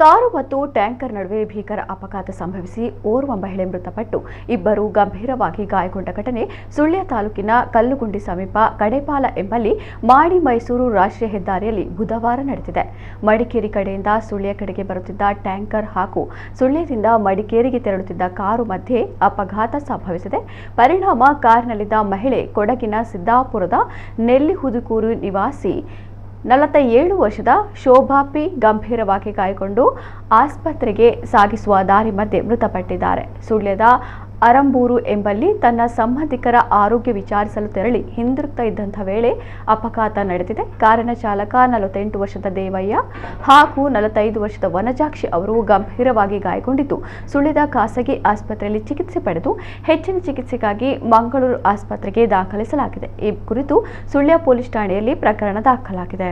Car ಮತ್ತು tanker ನಡುವೆ ಭೀಕರ ಅಪಘಾತ ಸಂಭವಿಸಿ ಓರ್ವ ಮಹಿಳೆ ಮೃತಪಟ್ಟು ಇಬ್ಬರು ಗಂಭೀರವಾಗಿ ಗಾಯಗೊಂಡ ಘಟನೆ ಸುಳ್ಯ ತಾಲೂಕಿನ ಕಲ್ಲುಗುಂಡಿ ಸಮೀಪ ಕಡೆಪಾಲ ಎಂಬಲ್ಲಿ ಮಾಡಿ ಮೈಸೂರು ರಾಷ್ಟ್ರೀಯ ಹೆದ್ದಾರಿಯಲ್ಲಿ ಬುಧವಾರ ನಡೆದಿದೆ. ಮಡಿಕೇರಿ ಕಡೆಯಿಂದ ಸುಳ್ಯ ಕಡೆಗೆ ಬರುತ್ತಿದ್ದ ಟ್ಯಾಂಕರ್ ಹಾಗೂ ಸುಳ್ಯದಿಂದ ಮಡಿಕೇರಿಗೆ ತೆರಳುತ್ತಿದ್ದ ಕಾರು ಮಧ್ಯೆ ಅಪಘಾತ ಸಂಭವಿಸಿದೆ. ಪರಿಣಾಮ ಕಾರಿನಲ್ಲಿದ್ದ ಮಹಿಳೆ ಕೊಡಗಿನ ಸಿದ್ದಾಪುರದ ನೆಲ್ಲಿಹುದುಕೂರು ನಿವಾಸಿ 47 ವರ್ಷದ ಶೋಭಾ ಪಿ ಗಂಭೀರವಾಗಿ ಗಾಯಗೊಂಡು ಆಸ್ಪತ್ರೆಗೆ ಸಾಗಿಸುವ ದಾರಿ ಮಧ್ಯೆ ಮೃತಪಟ್ಟಿದ್ದಾರೆ. ಸುಳ್ಯದ ಅರಂಬೂರು ಎಂಬಲ್ಲಿ ತನ್ನ ಸಂಬಂಧಿಕರ ಆರೋಗ್ಯ ವಿಚಾರಿಸಲು ತೆರಳಿ ಹಿಂದಿರುಗ್ತಾ ಇದ್ದಂಥ ವೇಳೆ ಅಪಘಾತ ನಡೆದಿದೆ. ಕಾರಿನ ಚಾಲಕ 48 ವರ್ಷದ ದೇವಯ್ಯ ಹಾಗೂ 45 ವರ್ಷದ ವನಜಾಕ್ಷಿ ಅವರು ಗಂಭೀರವಾಗಿ ಗಾಯಗೊಂಡಿದ್ದು ಸುಳ್ಯದ ಖಾಸಗಿ ಆಸ್ಪತ್ರೆಯಲ್ಲಿ ಚಿಕಿತ್ಸೆ ಪಡೆದು ಹೆಚ್ಚಿನ ಚಿಕಿತ್ಸೆಗಾಗಿ ಮಂಗಳೂರು ಆಸ್ಪತ್ರೆಗೆ ದಾಖಲಿಸಲಾಗಿದೆ. ಈ ಕುರಿತು ಸುಳ್ಯ ಪೊಲೀಸ್ ಠಾಣೆಯಲ್ಲಿ ಪ್ರಕರಣ ದಾಖಲಾಗಿದೆ.